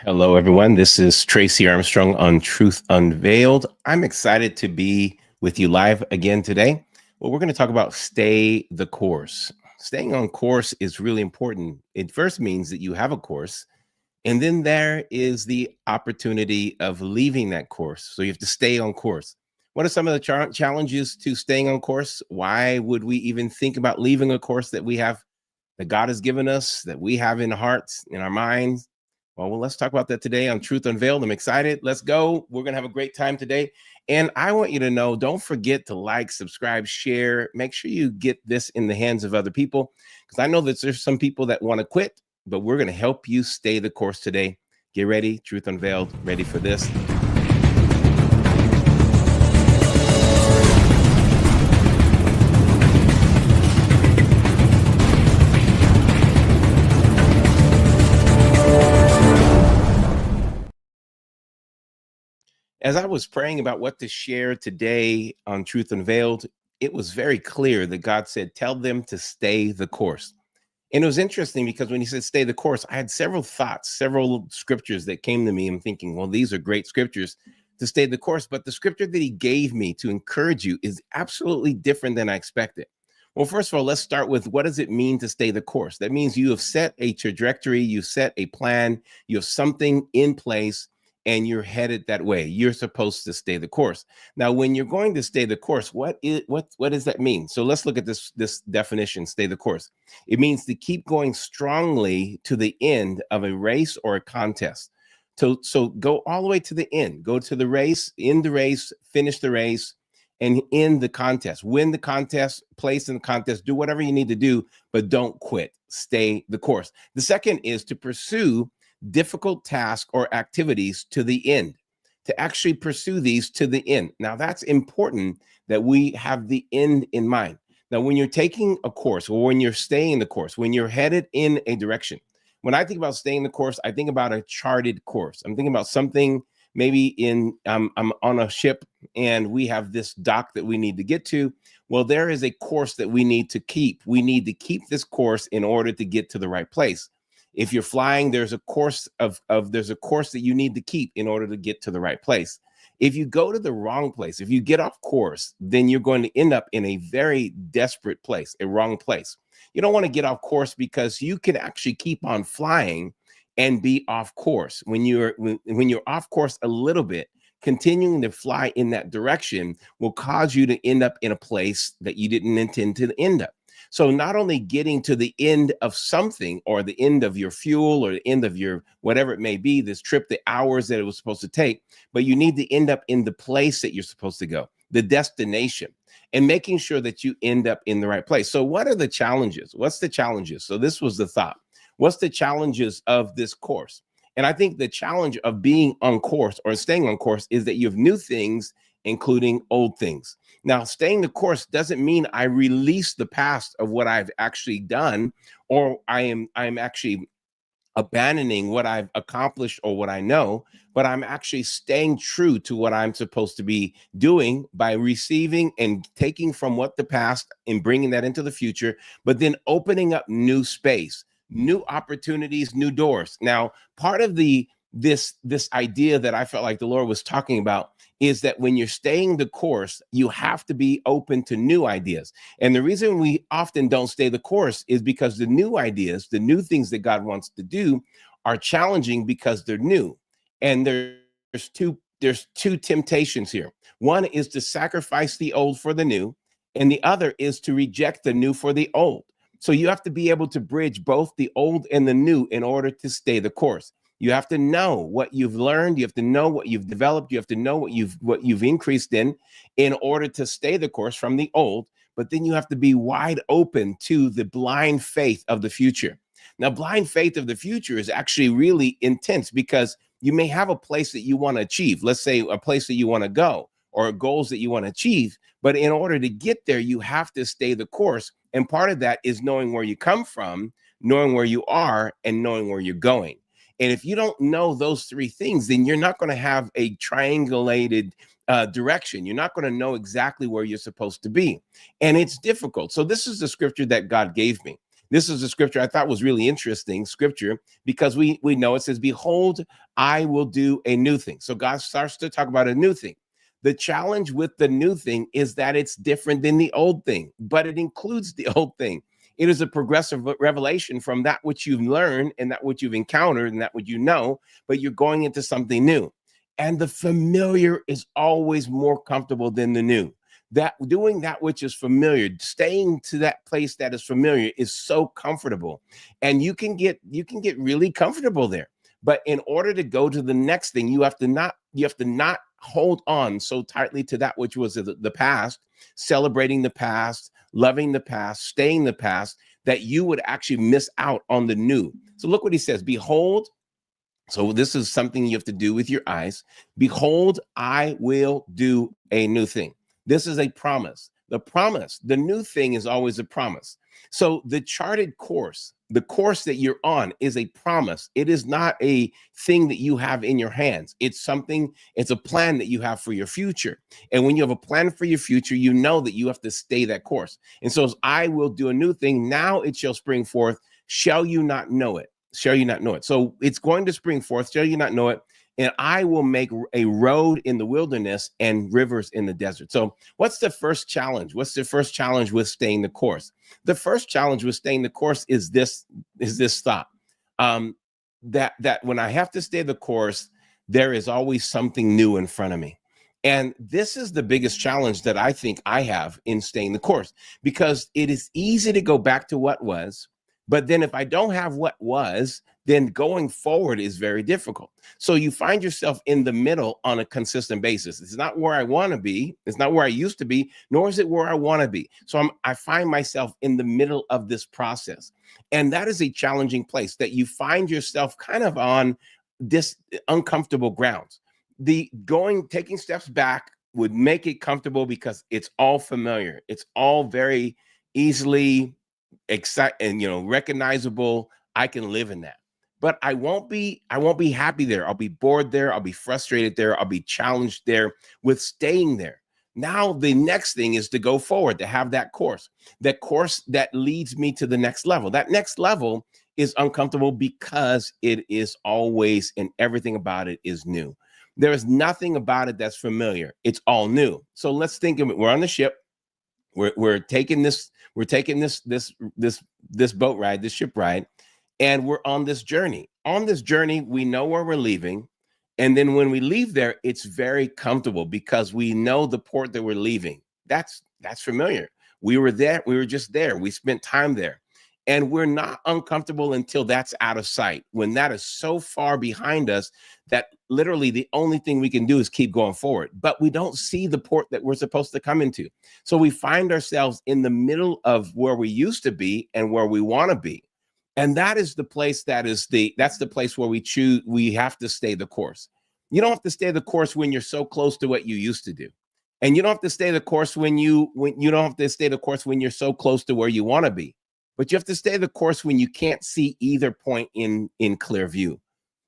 Hello, everyone. This is Tracy Armstrong on Truth Unveiled. I'm excited to be with you live again today. Well, we're going to talk about stay the course. Staying on course is really important. It first means that you have a course, and then there is the opportunity of leaving that course. So you have to stay on course. What are some of the challenges to staying on course? Why would we even think about leaving a course that we have, that God has given us, that we have in hearts, in our minds? Well, let's talk about that today on Truth Unveiled. I'm excited. Let's go. We're going to have a great time today. And I want you to know, don't forget to like, subscribe, share. Make sure you get this in the hands of other people, because I know that there's some people that want to quit, but we're going to help you stay the course today. Get ready. Truth Unveiled. Ready for this? As I was praying about what to share today on Truth Unveiled, it was very clear that God said, tell them to stay the course. And it was interesting because when he said stay the course, I had several thoughts, several scriptures that came to me. I'm thinking, well, these are great scriptures to stay the course. But the scripture that he gave me to encourage you is absolutely different than I expected. Well, first of all, let's start with, what does it mean to stay the course? That means you have set a trajectory, you set a plan, you have something in place, and you're headed that way. You're supposed to stay the course. Now, when you're going to stay the course, what does that mean? So let's look at this definition: stay the course. It means to keep going strongly to the end of a race or a contest. So go all the way to the end. Go to the race, end the race, finish the race, and end the contest. Win the contest, place in the contest, do whatever you need to do, but don't quit. Stay the course. The second is to pursue difficult tasks or activities to the end, to actually pursue these to the end. Now, that's important that we have the end in mind. Now, when you're taking a course, or when you're staying the course, when you're headed in a direction, when I think about staying the course, I think about a charted course. I'm thinking about something maybe I'm on a ship and we have this dock that we need to get to. Well, there is a course that we need to keep. We need to keep this course in order to get to the right place. If you're flying, there's a course there's a course that you need to keep in order to get to the right place. If you go to the wrong place, if you get off course, then you're going to end up in a very desperate place, a wrong place. You don't want to get off course, because you can actually keep on flying and be off course. When you're off course a little bit, continuing to fly in that direction will cause you to end up in a place that you didn't intend to end up. So not only getting to the end of something, or the end of your fuel, or the end of your whatever it may be, this trip, the hours that it was supposed to take, but you need to end up in the place that you're supposed to go, the destination, and making sure that you end up in the right place. So what are the challenges? What's the challenges? So this was the thought. What's the challenges of this course? And I think the challenge of being on course or staying on course is that you have new things, including old things. Now, staying the course doesn't mean I release the past of what I've actually done, or I'm actually abandoning what I've accomplished or what I know, but I'm actually staying true to what I'm supposed to be doing by receiving and taking from what the past and bringing that into the future, but then opening up new space, new opportunities, new doors. Now, part of this idea that I felt like the Lord was talking about is that when you're staying the course, you have to be open to new ideas. And the reason we often don't stay the course is because the new ideas, the new things that God wants to do, are challenging because they're new. And there's two temptations here. One is to sacrifice the old for the new, and the other is to reject the new for the old. So you have to be able to bridge both the old and the new in order to stay the course. You have to know what you've learned. You have to know what you've developed. You have to know what you've increased in order to stay the course from the old. But then you have to be wide open to the blind faith of the future. Now, blind faith of the future is actually really intense, because you may have a place that you want to achieve. Let's say a place that you want to go, or goals that you want to achieve. But in order to get there, you have to stay the course. And part of that is knowing where you come from, knowing where you are, and knowing where you're going. And if you don't know those three things, then you're not going to have a triangulated direction. You're not going to know exactly where you're supposed to be. And it's difficult. So this is the scripture that God gave me. This is a scripture I thought was really interesting scripture, because we know it says, behold, I will do a new thing. So God starts to talk about a new thing. The challenge with the new thing is that it's different than the old thing, but it includes the old thing. It is a progressive revelation from that which you've learned and that which you've encountered and that what you know, but you're going into something new. And the familiar is always more comfortable than the new. That doing that which is familiar, staying to that place that is familiar, is so comfortable. And you can get really comfortable there. But in order to go to the next thing, you have to not hold on so tightly to that which was the past, celebrating the past, loving the past, staying the past, that you would actually miss out on the new. So look what he says, behold. So this is something you have to do with your eyes. Behold, I will do a new thing. This is a promise. The promise, the new thing is always a promise. So the charted course, the course that you're on, is a promise. It is not a thing that you have in your hands. It's something, it's a plan that you have for your future. And when you have a plan for your future, you know that you have to stay that course. And so as I will do a new thing, now it shall spring forth. Shall you not know it? Shall you not know it? So it's going to spring forth. Shall you not know it? And I will make a road in the wilderness and rivers in the desert. So what's the first challenge? What's the first challenge with staying the course? The first challenge with staying the course is this thought, that when I have to stay the course, there is always something new in front of me. And this is the biggest challenge that I think I have in staying the course, because it is easy to go back to what was. But then if I don't have what was, then going forward is very difficult. So you find yourself in the middle on a consistent basis. It's not where I want to be. It's not where I used to be, nor is it where I want to be. So I find myself in the middle of this process. And that is a challenging place, that you find yourself kind of on this uncomfortable grounds. Taking steps back would make it comfortable because it's all familiar. It's all very easily and recognizable. I can live in that, but I won't be happy there. I'll be bored there. I'll be frustrated there. I'll be challenged there with staying there. Now the next thing is to go forward, to have that course that leads me to the next level. That next level is uncomfortable because it is always, and everything about it is new. There is nothing about it that's familiar. It's all new. So let's think of it. We're on the ship. We're taking this boat ride, this ship ride, and we're on this journey. On this journey, we know where we're leaving, and then when we leave there, it's very comfortable because we know the port that we're leaving. That's familiar. We were there. We were just there. We spent time there, and we're not uncomfortable until that's out of sight. When that is so far behind us that literally the only thing we can do is keep going forward, but we don't see the port that we're supposed to come into. So we find ourselves in the middle of where we used to be and where we want to be. And that is the place that's the place where we have to stay the course. You don't have to stay the course when you're so close to what you used to do. And you don't have to stay the course when you don't have to stay the course when you're so close to where you want to be. But you have to stay the course when you can't see either point in clear view,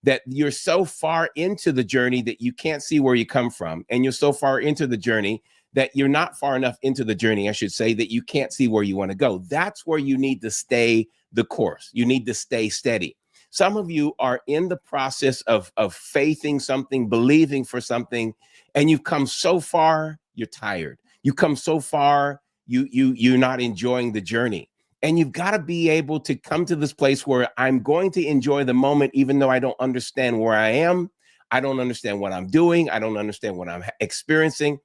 that you're so far into the journey that you can't see where you come from. And you're so far into the journey that you're not far enough into the journey, I should say, that you can't see where you want to go. That's where you need to stay the course. You need to stay steady. Some of you are in the process of faithing something, believing for something, and you've come so far, you're tired. You come so far, you're not enjoying the journey. And you've got to be able to come to this place where I'm going to enjoy the moment, even though I don't understand where I am. I don't understand what I'm doing. I don't understand what I'm experiencing.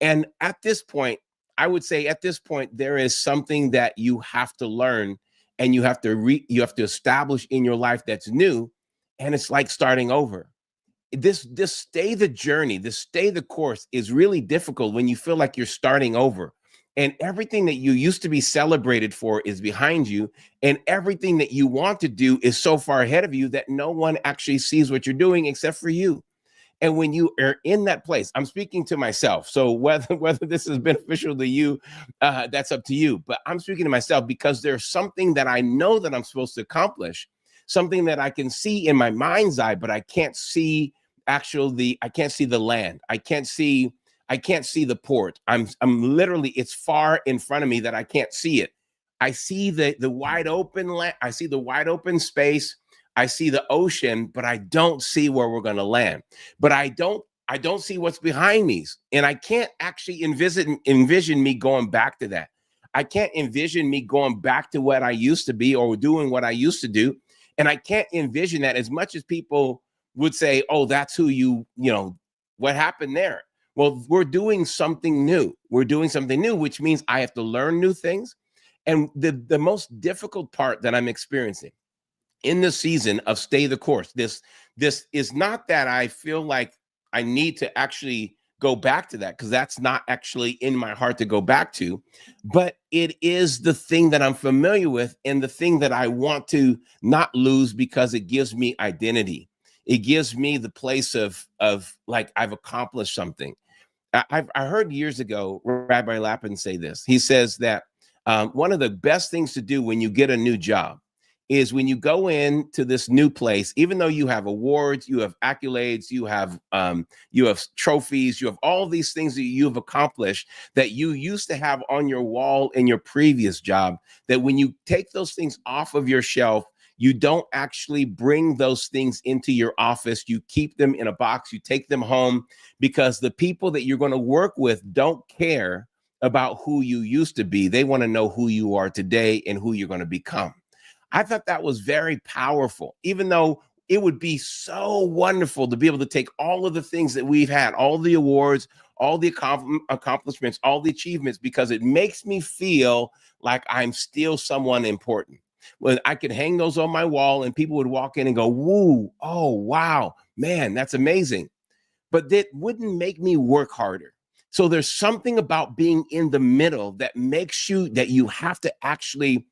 And at this point, I would say at this point, there is something that you have to learn, and you have to establish in your life that's new. And it's like starting over. This stay the journey, this stay the course is really difficult when you feel like you're starting over. And everything that you used to be celebrated for is behind you. And everything that you want to do is so far ahead of you that no one actually sees what you're doing except for you. And when you are in that place, I'm speaking to myself. So whether this is beneficial to you, that's up to you. But I'm speaking to myself because there's something that I know that I'm supposed to accomplish, something that I can see in my mind's eye, but I can't see I can't see the land. I can't see the port. I'm literally, it's far in front of me that I can't see it. I see the wide open I see the wide open space. I see the ocean, but I don't see where we're going to land. But I don't see what's behind me, and I can't actually envision me going back to that. I can't envision me going back to what I used to be or doing what I used to do. And I can't envision that, as much as people would say, "Oh, that's who what happened there." Well, we're doing something new. We're doing something new, which means I have to learn new things. And the most difficult part that I'm experiencing in the season of stay the course, this is not that I feel like I need to actually go back to that, because that's not actually in my heart to go back to, but it is the thing that I'm familiar with and the thing that I want to not lose, because it gives me identity. It gives me the place of like I've accomplished something. I heard years ago Rabbi Lapin say this. He says that one of the best things to do when you get a new job is when you go into this new place, even though you have awards, you have accolades, you have trophies, you have all these things that you've accomplished that you used to have on your wall in your previous job, that when you take those things off of your shelf, you don't actually bring those things into your office. You keep them in a box, you take them home, because the people that you're going to work with don't care about who you used to be. They want to know who you are today and who you're going to become. I thought that was very powerful, even though it would be so wonderful to be able to take all of the things that we've had, all the awards, all the accomplishments, all the achievements, because it makes me feel like I'm still someone important. When I could hang those on my wall and people would walk in and go, "Woo, oh, wow, man, that's amazing." But that wouldn't make me work harder. So there's something about being in the middle that makes that you have to actually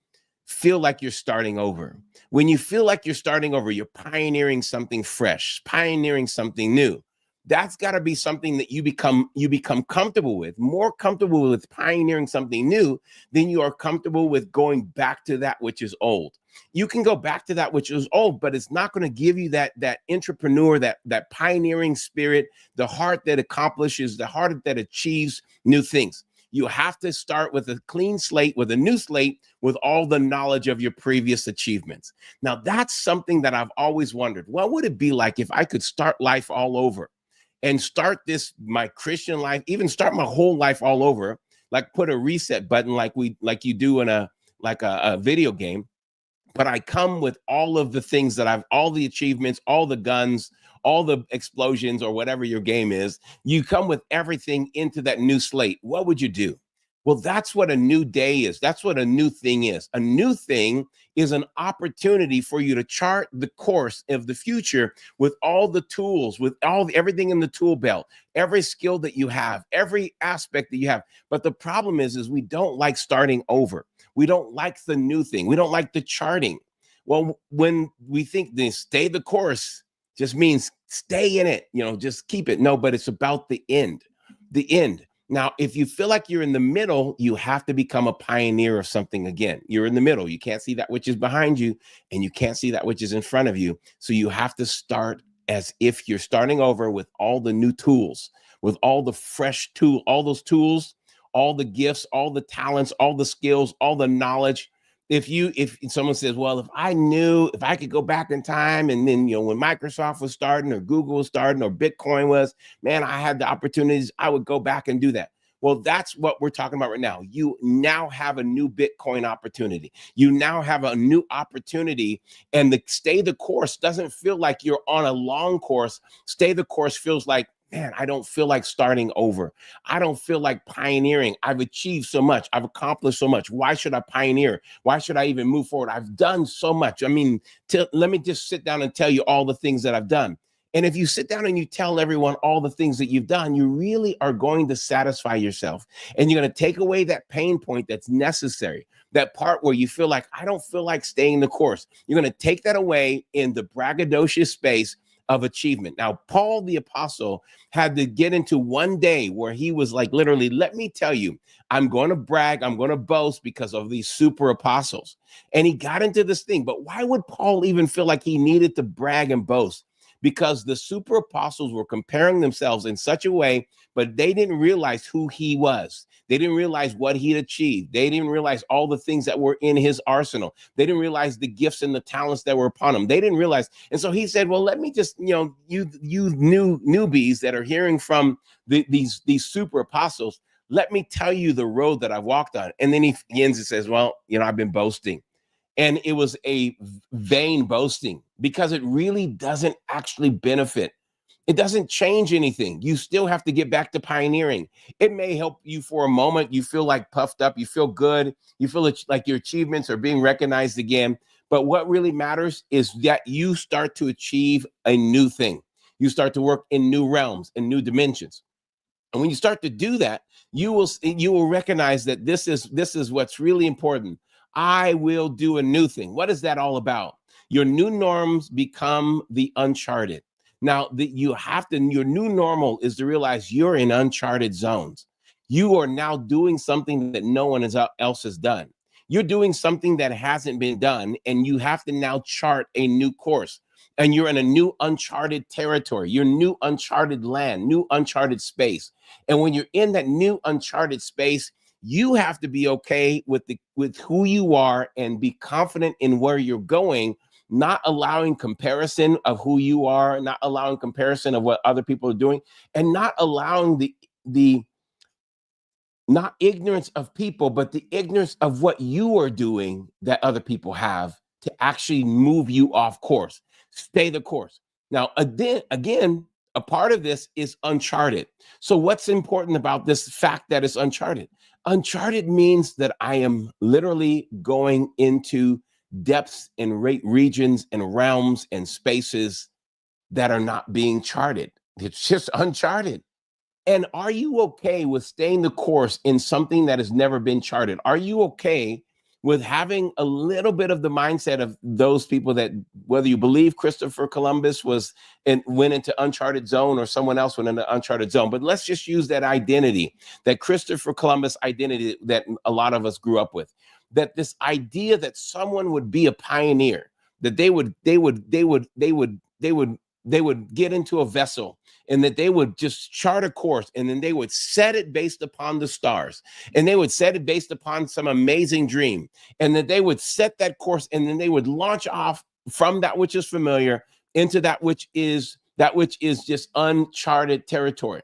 feel like you're starting over. When you feel like you're starting over, you're pioneering something fresh, pioneering something new. That's got to be something that you become comfortable with, more comfortable with pioneering something new than you are comfortable with going back to that which is old. You can go back to that which is old, but it's not going to give you that entrepreneur, that pioneering spirit, the heart that accomplishes, the heart that achieves new things. You have to start with a clean slate, with a new slate, with all the knowledge of your previous achievements. Now, that's something that I've always wondered. What would it be like if I could start life all over and start my Christian life, even start my whole life all over, like put a reset button like you do in a video game, but I come with all of the things all the achievements, all the guns, all the explosions, or whatever your game is. You come with everything into that new slate. What would you do? Well, that's what a new day is. That's what a new thing is. A new thing is an opportunity for you to chart the course of the future with all the tools, with everything in the tool belt, every skill that you have, every aspect that you have. But the problem is we don't like starting over. We don't like the new thing. We don't like the charting. Well, when we think this stay the course just means stay in it, just keep it. No, but it's about the end. The end. Now, if you feel like you're in the middle, you have to become a pioneer of something again. You're in the middle. You can't see that which is behind you, and you can't see that which is in front of you. So you have to start as if you're starting over with all the new tools, with all the fresh all those tools, all the gifts, all the talents, all the skills, all the knowledge. If someone says, "Well, if I could go back in time, and then when Microsoft was starting, or Google was starting, or Bitcoin was, man, I had the opportunities, I would go back and do that." Well, that's what we're talking about right now. You now have a new Bitcoin opportunity. You now have a new opportunity, and the stay the course doesn't feel like you're on a long course. Stay the course feels like, man, I don't feel like starting over. I don't feel like pioneering. I've achieved so much. I've accomplished so much. Why should I pioneer? Why should I even move forward? I've done so much. I mean, let me just sit down and tell you all the things that I've done. And if you sit down and you tell everyone all the things that you've done, you really are going to satisfy yourself. And you're going to take away that pain point that's necessary, that part where you feel like, I don't feel like staying the course. You're going to take that away in the braggadocious space of achievement. Now, Paul the apostle had to get into one day where he was like, literally, let me tell you, I'm going to brag, I'm going to boast because of these super apostles. And he got into this thing. But why would Paul even feel like he needed to brag and boast? because the super apostles were comparing themselves in such a way, but they didn't realize who he was. They didn't realize what he had achieved. They didn't realize all the things that were in his arsenal. They didn't realize the gifts and the talents that were upon him. They didn't realize. And so he said, well, let me just, you new newbies that are hearing from these super apostles, let me tell you the road that I've walked on. And then he ends and says, well, I've been boasting. And it was a vain boasting because it really doesn't actually benefit. It doesn't change anything. You still have to get back to pioneering. It may help you for a moment. You feel like puffed up. You feel good. You feel like your achievements are being recognized again. But what really matters is that you start to achieve a new thing. You start to work in new realms, in new dimensions. And when you start to do that, you will recognize that this is what's really important. I will do a new thing. What is that all about? Your new norms become the uncharted. Now, your new normal is to realize you're in uncharted zones. You are now doing something that no one else has done. You're doing something that hasn't been done, and you have to now chart a new course. And you're in a new uncharted territory, your new uncharted land, new uncharted space. And when you're in that new uncharted space, you have to be okay with who you are and be confident in where you're going, not allowing comparison of who you are, not allowing comparison of what other people are doing, and not allowing the not ignorance of people, but the ignorance of what you are doing that other people have to actually move you off course. Stay the course. Now, again, a part of this is uncharted. So what's important about this fact that it's uncharted? Uncharted means that I am literally going into depths and regions and realms and spaces that are not being charted. It's just uncharted. And are you okay with staying the course in something that has never been charted? Are you okay with having a little bit of the mindset of those people that, whether you believe Christopher Columbus went into uncharted zone or someone else went into uncharted zone, but let's just use that identity, that Christopher Columbus identity that a lot of us grew up with, that this idea that someone would be a pioneer, that they would get into a vessel and that they would just chart a course and then they would set it based upon the stars and they would set it based upon some amazing dream and that they would set that course and then they would launch off from that which is familiar into that which is just uncharted territory.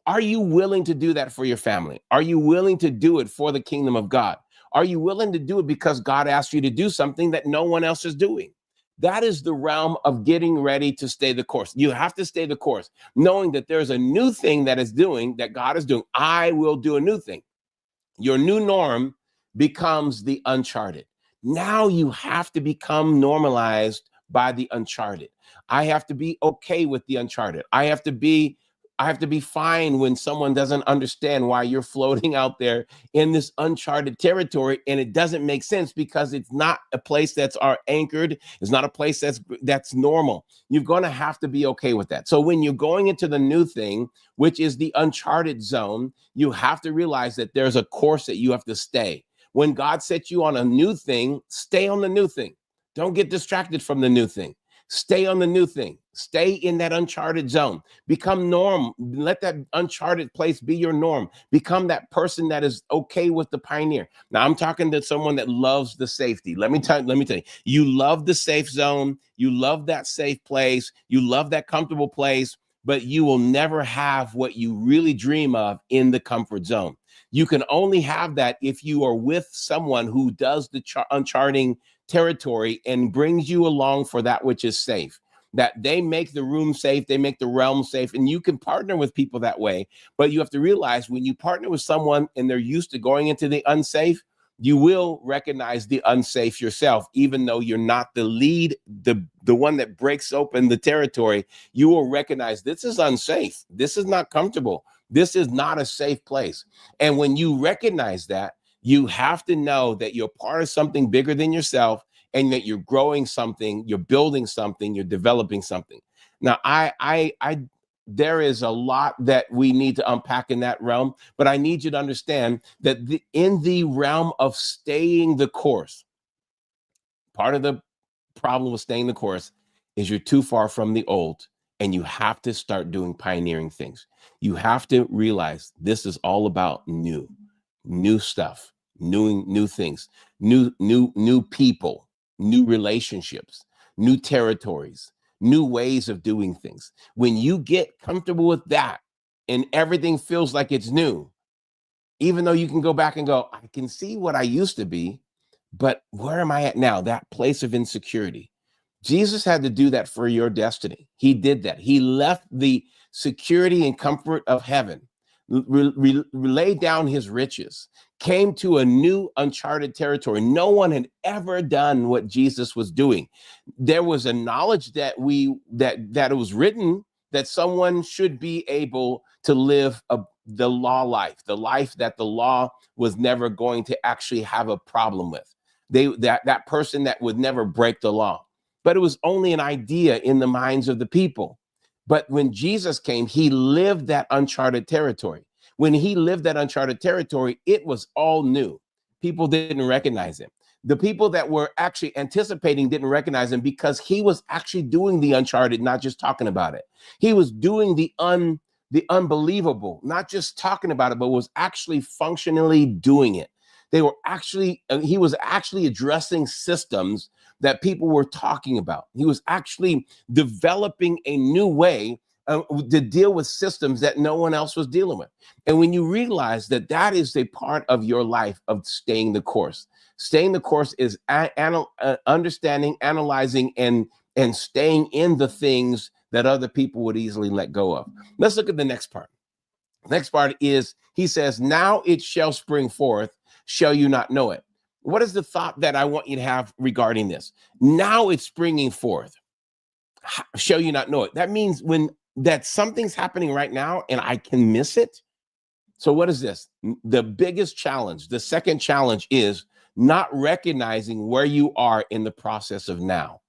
Are you willing to do that for your family? Are you willing to do it for the kingdom of God? Are you willing to do it because God asked you to do something that no one else is doing? That is the realm of getting ready to stay the course. You have to stay the course, knowing that there's a new thing that God is doing. I will do a new thing. Your new norm becomes the uncharted. Now you have to become normalized by the uncharted. I have to be okay with the uncharted. I have to be fine when someone doesn't understand why you're floating out there in this uncharted territory and it doesn't make sense because it's not a place that's anchored. It's not a place that's normal. You're going to have to be okay with that. So when you're going into the new thing, which is the uncharted zone, you have to realize that there's a course that you have to stay. When God sets you on a new thing, stay on the new thing. Don't get distracted from the new thing. Stay on the new thing. Stay in that uncharted zone. Become norm. Let that uncharted place be your norm. Become that person that is okay with the pioneer. Now, I'm talking to someone that loves the safety. Let me tell you, you love the safe zone. You love that safe place. You love that comfortable place, but you will never have what you really dream of in the comfort zone. You can only have that if you are with someone who does the uncharting territory and brings you along for that which is safe, that they make the room safe, they make the realm safe, and you can partner with people that way. But you have to realize when you partner with someone and they're used to going into the unsafe, you will recognize the unsafe yourself, even though you're not the lead, the one that breaks open the territory. You will recognize this is unsafe. This is not comfortable. This is not a safe place. And when you recognize that, you have to know that you're part of something bigger than yourself and that you're growing something, you're building something, you're developing something. Now, there is a lot that we need to unpack in that realm, but I need you to understand that in the realm of staying the course, part of the problem with staying the course is you're too far from the old, and you have to start doing pioneering things. You have to realize this is all about new stuff, new things, new people, new relationships, new territories, new ways of doing things. When you get comfortable with that and everything feels like it's new, even though you can go back and go, I can see what I used to be, but where am I at now? That place of insecurity. Jesus had to do that for your destiny. He did that. He left the security and comfort of heaven, laid down his riches, came to a new uncharted territory. No one had ever done what Jesus was doing. There was a knowledge that it was written that someone should be able to live the law life, the life that the law was never going to actually have a problem with. That person that would never break the law. But it was only an idea in the minds of the people. But when Jesus came, he lived that uncharted territory. When he lived that uncharted territory, it was all new. People didn't recognize him. The people that were actually anticipating didn't recognize him because he was actually doing the uncharted, not just talking about it. He was doing the unbelievable, not just talking about it, but was actually functionally doing it. He was actually addressing systems that people were talking about. He was actually developing a new way to deal with systems that no one else was dealing with. And when you realize that that is a part of your life of staying the course, staying the course is understanding, analyzing, and staying in the things that other people would easily let go of. Let's look at the next part. Next part is, he says, now it shall spring forth, shall you not know it? What is the thought that I want you to have regarding this? Now it's springing forth, shall you not know it? That means that something's happening right now and I can miss it. So what is this? The biggest challenge, the second challenge, is not recognizing where you are in the process of now.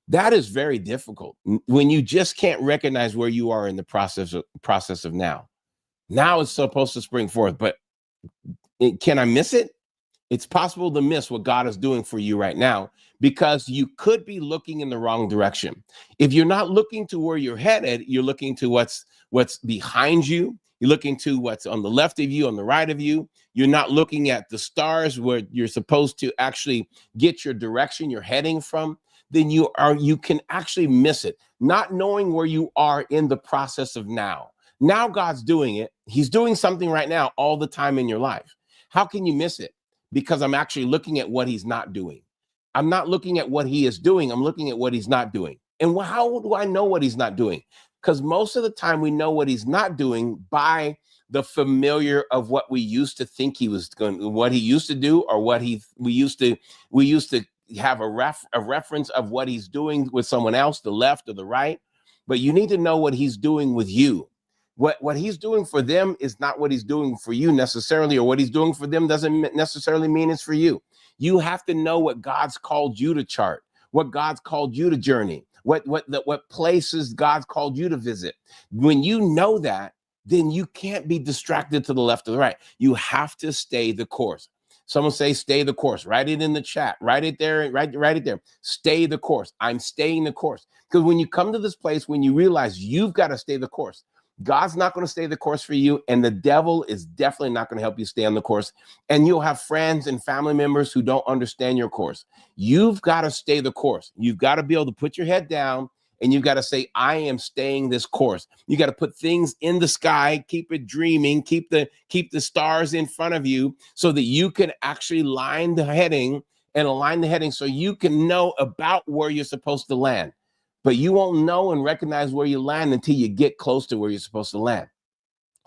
That is very difficult when you just can't recognize where you are in the process of now. Now it's supposed to spring forth, but can I miss it? It's possible to miss what God is doing for you right now because you could be looking in the wrong direction. If you're not looking to where you're headed, you're looking to what's behind you. You're looking to what's on the left of you, on the right of you. You're not looking at the stars where you're supposed to actually get your direction you're heading from. Then you can actually miss it, not knowing where you are in the process of now. Now God's doing it. He's doing something right now all the time in your life. How can you miss it? Because I'm actually looking at what he's not doing. I'm not looking at what he is doing. I'm looking at what he's not doing. And how do I know what he's not doing? Because most of the time we know what he's not doing by the familiar of what we used to think he was going, what he used to do, or what we used to have a reference of what he's doing with someone else, the left or the right. But you need to know what he's doing with you. What he's doing for them is not what he's doing for you necessarily, or what he's doing for them doesn't necessarily mean it's for you. You have to know what God's called you to chart, what God's called you to journey, what places God's called you to visit. When you know that, then you can't be distracted to the left or the right. You have to stay the course. Someone say, stay the course. Write it in the chat. Write it there. Write it there. Stay the course. I'm staying the course. Because when you come to this place, when you realize you've got to stay the course, God's not going to stay the course for you, and the devil is definitely not going to help you stay on the course. And you'll have friends and family members who don't understand your course. You've got to stay the course. You've got to be able to put your head down, and you've got to say, I am staying this course. You got to put things in the sky, keep it dreaming, keep the stars in front of you so that you can actually align the heading so you can know about where you're supposed to land. But you won't know and recognize where you land until you get close to where you're supposed to land.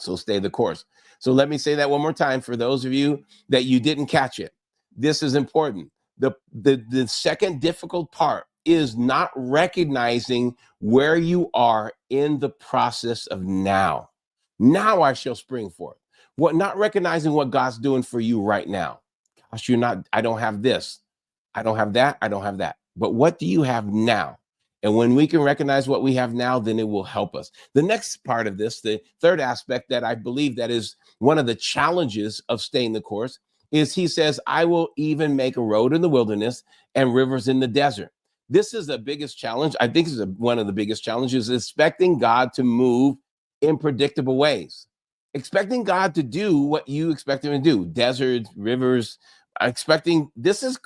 So stay the course. So let me say that one more time for those of you that you didn't catch it. This is important. The second difficult part is not recognizing where you are in the process of now. Now I shall spring forth. Not recognizing what God's doing for you right now. Gosh, I don't have this. I don't have that. I don't have that. But what do you have now? And when we can recognize what we have now, then it will help us. The next part of this, the third aspect that I believe that is one of the challenges of staying the course, is he says, I will even make a road in the wilderness and rivers in the desert. This is the biggest challenge. I think this is one of the biggest challenges, expecting God to move in predictable ways. Expecting God to do what you expect him to do. Deserts, rivers, expecting this is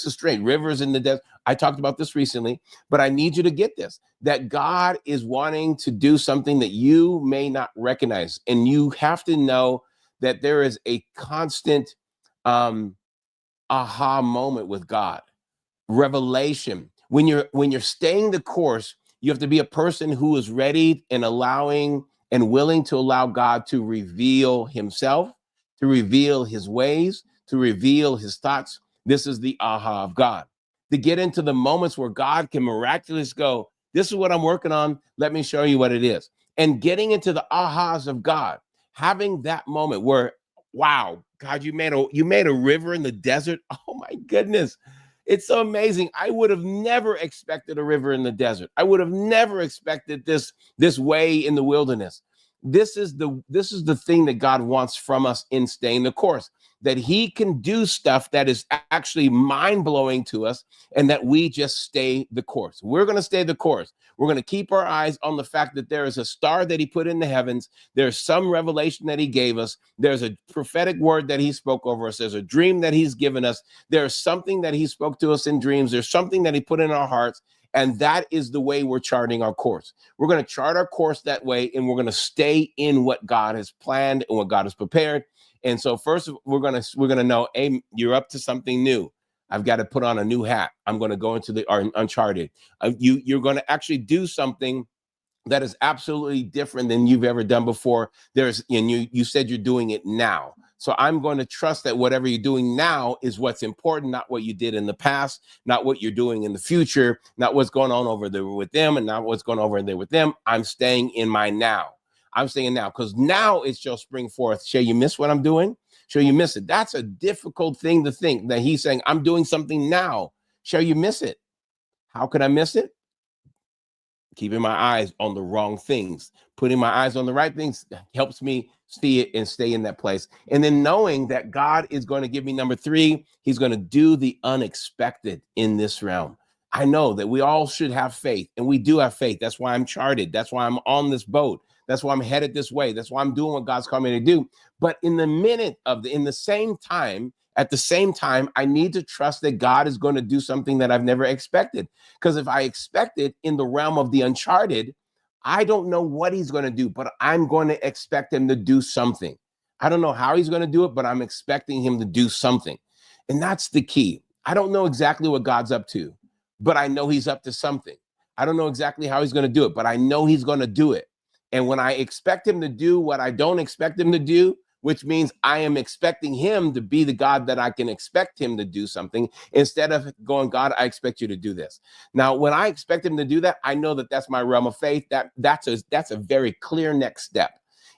straight. Rivers in the desert. I talked about this recently, but I need you to get this, that God is wanting to do something that you may not recognize. And you have to know that there is a constant um, aha moment with God, revelation. When you're staying the course, you have to be a person who is ready and allowing and willing to allow God to reveal himself, to reveal his ways, to reveal his thoughts. This is the aha of God. To get into the moments where God can miraculously go, this is what I'm working on, let me show you what it is. And getting into the ahas of God, having that moment where, wow, God, you made a river in the desert. Oh my goodness. It's so amazing. I would have never expected a river in the desert. I would have never expected this way in the wilderness. This is the thing that God wants from us in staying the course, that he can do stuff that is actually mind-blowing to us, and that we just stay the course. We're going to stay the course. We're going to keep our eyes on the fact that there is a star that he put in the heavens. There's some revelation that he gave us. There's a prophetic word that he spoke over us. There's a dream that he's given us. There's something that he spoke to us in dreams. There's something that he put in our hearts. And that is the way we're charting our course. We're going to chart our course that way, and we're going to stay in what God has planned and what God has prepared. And so first, we're gonna know, hey, you're up to something new. I've got to put on a new hat. I'm going to go into the uncharted. You're going to actually do something that is absolutely different than you've ever done before. And you said you're doing it now. So I'm going to trust that whatever you're doing now is what's important, not what you did in the past, not what you're doing in the future, not what's going on over there with them, and not what's going over there with them. I'm staying in my now. I'm staying now, because now it shall spring forth. Shall you miss what I'm doing? Shall you miss it? That's a difficult thing to think, that he's saying, I'm doing something now. Shall you miss it? How could I miss it? Keeping my eyes on the wrong things. Putting my eyes on the right things helps me see it and stay in that place. And then knowing that God is going to give me, number three, he's going to do the unexpected in this realm. I know that we all should have faith, and we do have faith. That's why I'm charted. That's why I'm on this boat. That's why I'm headed this way. That's why I'm doing what God's called me to do. But in the same time, at the same time, I need to trust that God is going to do something that I've never expected. Because if I expect it in the realm of the uncharted, I don't know what he's going to do, but I'm going to expect him to do something. I don't know how he's going to do it, but I'm expecting him to do something. And that's the key. I don't know exactly what God's up to, but I know he's up to something. I don't know exactly how he's going to do it, but I know he's going to do it. And when I expect him to do what I don't expect him to do, which means I am expecting him to be the God that I can expect him to do something, instead of going, God, I expect you to do this. Now, when I expect him to do that, I know that that's my realm of faith. That's a very clear next step.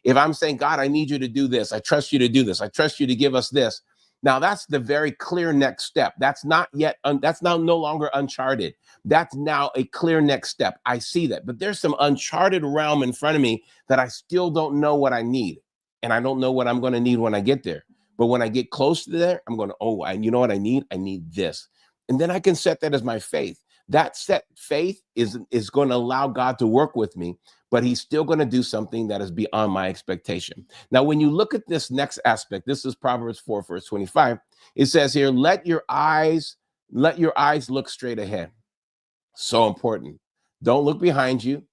If I'm saying, God, I need you to do this, I trust you to do this, I trust you to give us this. Now, that's the very clear next step. That's not yet, that's now no longer uncharted. That's now a clear next step. I see that. But there's some uncharted realm in front of me that I still don't know what I need. And I don't know what I'm going to need when I get there. But when I get close to there, I'm going to, you know what I need? I need this. And then I can set that as my faith. That set faith is going to allow God to work with me, but he's still going to do something that is beyond my expectation. Now, when you look at this next aspect, this is Proverbs 4, verse 25. It says here, let your eyes look straight ahead. So important. Don't look behind you.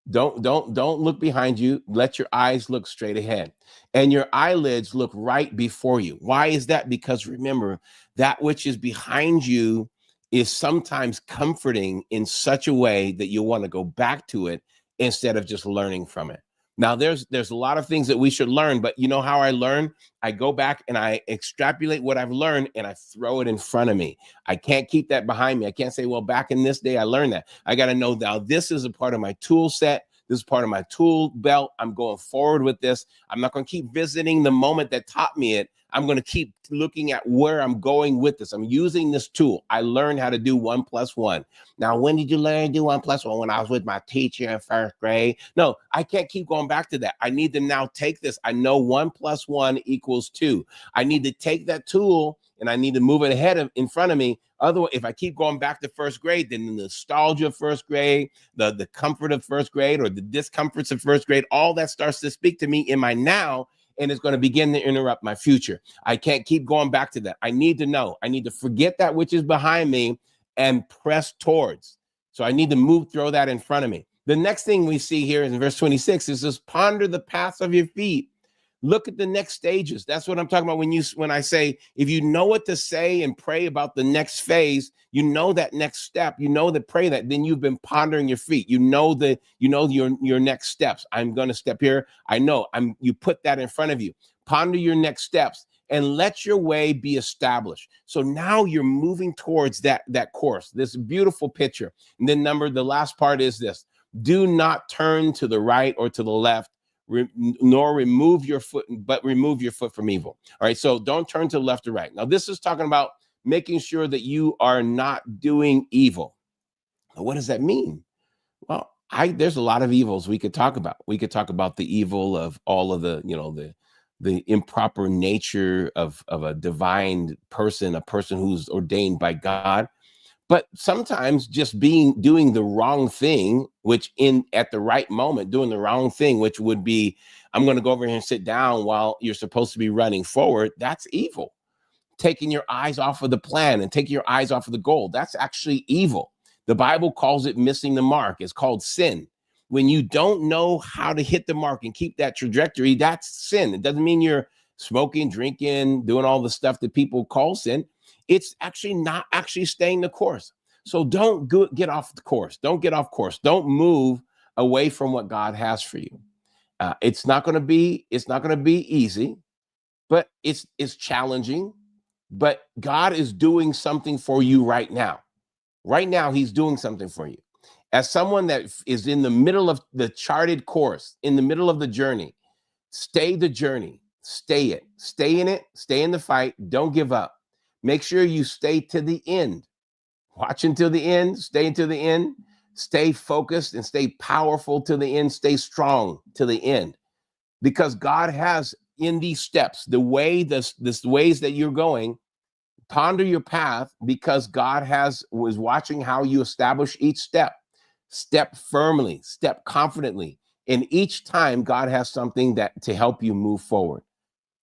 Don't look behind you. Let your eyes look straight ahead, and your eyelids look right before you. Why is that? Because remember, that which is behind you is sometimes comforting in such a way that you want to go back to it instead of just learning from it. Now, there's a lot of things that we should learn, but you know how I learn? I go back and I extrapolate what I've learned and I throw it in front of me. I can't keep that behind me. I can't say, well, back in this day, I learned that. I got to know now this is a part of my tool set. This is part of my tool belt. I'm going forward with this. I'm not going to keep visiting the moment that taught me it. I'm going to keep looking at where I'm going with this. I'm using this tool. I learned how to do 1 + 1. Now, when did you learn to do 1 + 1? When I was with my teacher in first grade. No, I can't keep going back to that. I need to now take this. I know 1 + 1 = 2. I need to take that tool and I need to move it ahead in front of me. Otherwise, if I keep going back to first grade, then the nostalgia of first grade, the comfort of first grade, or the discomforts of first grade, all that starts to speak to me in my now, and it's going to begin to interrupt my future. I can't keep going back to that. I need to know. I need to forget that which is behind me and press towards. So I need to throw that in front of me. The next thing we see here in verse 26 is this: ponder the paths of your feet. Look at the next stages. That's what I'm talking about when I say, if you know what to say and pray about the next phase, you know that next step, you know that pray that, then you've been pondering your feet. You know your next steps. I'm going to step here. I know you put that in front of you. Ponder your next steps and let your way be established. So now you're moving towards that course, this beautiful picture. And then the last part is this: do not turn to the right or to the left, nor remove your foot, but remove your foot from evil. All right, so don't turn to the left or right. Now, this is talking about making sure that you are not doing evil. Now, what does that mean? Well, there's a lot of evils we could talk about. We could talk about the evil of all of the improper nature of a divine person, a person who's ordained by God. But sometimes just doing the wrong thing, which at the right moment, doing the wrong thing, which would be, I'm going to go over here and sit down while you're supposed to be running forward. That's evil. Taking your eyes off of the plan and taking your eyes off of the goal. That's actually evil. The Bible calls it missing the mark. It's called sin. When you don't know how to hit the mark and keep that trajectory, that's sin. It doesn't mean you're smoking, drinking, doing all the stuff that people call sin. It's actually not actually staying the course. So don't get off the course. Don't get off course. Don't move away from what God has for you. It's not going to be easy, but it's challenging. But God is doing something for you right now. Right now, He's doing something for you. As someone that is in the middle of the charted course, in the middle of the journey, stay the journey. Stay in it. Stay in the fight. Don't give up. Make sure you stay to the end. Watch until the end. Stay until the end. Stay focused and stay powerful to the end. Stay strong to the end. Because God has in these steps, the ways that you're going, ponder your path, because God was watching how you establish each step. Step firmly, step confidently. And each time God has something to help you move forward.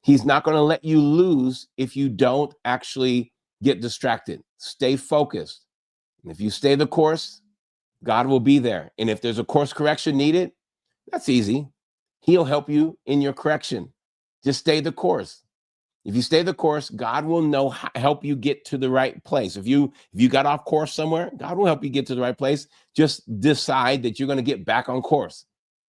He's not going to let you lose if you don't actually get distracted. Stay focused. And if you stay the course, God will be there. And if there's a course correction needed, that's easy. He'll help you in your correction. Just stay the course. If you stay the course, God will help you get to the right place. If you got off course somewhere, God will help you get to the right place. Just decide that you're going to get back on course.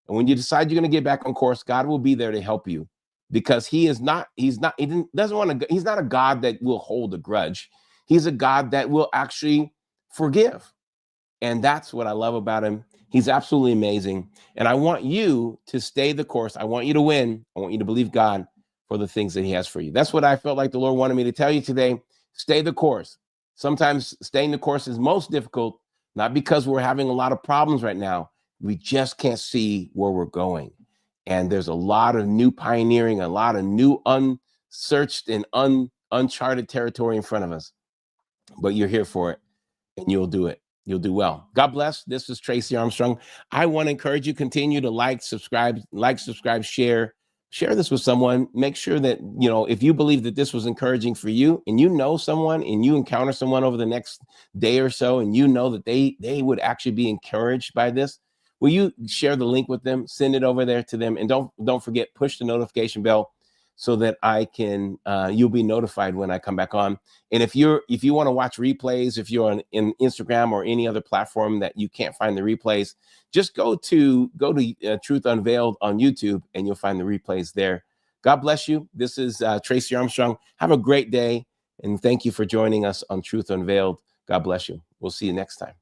And when you decide you're going to get back on course, God will be there to help you, because he's not a God that will hold a grudge. He's a God that will actually forgive. And that's what I love about him. He's absolutely amazing. And I want you to stay the course. I want you to win. I want you to believe God for the things that he has for you. That's what I felt like the Lord wanted me to tell you today. Stay the course. Sometimes staying the course is most difficult, not because we're having a lot of problems right now. We just can't see where we're going. And there's a lot of new pioneering, a lot of new unsearched and uncharted territory in front of us. But you're here for it, and you'll do it. You'll do well. God bless. This is Tracy Armstrong. I want to encourage you, continue to subscribe, share this with someone. Make sure that, if you believe that this was encouraging for you, and you know someone, and you encounter someone over the next day or so, and you know that they would actually be encouraged by this, will you share the link with them, send it over there to them, and don't forget, push the notification bell so that you'll be notified when I come back on. And if you want to watch replays, if you're in Instagram or any other platform that you can't find the replays, just go to Truth Unveiled on YouTube, and you'll find the replays there. God bless you. This is Tracy Armstrong. Have a great day, and thank you for joining us on Truth Unveiled. God bless you. We'll see you next time.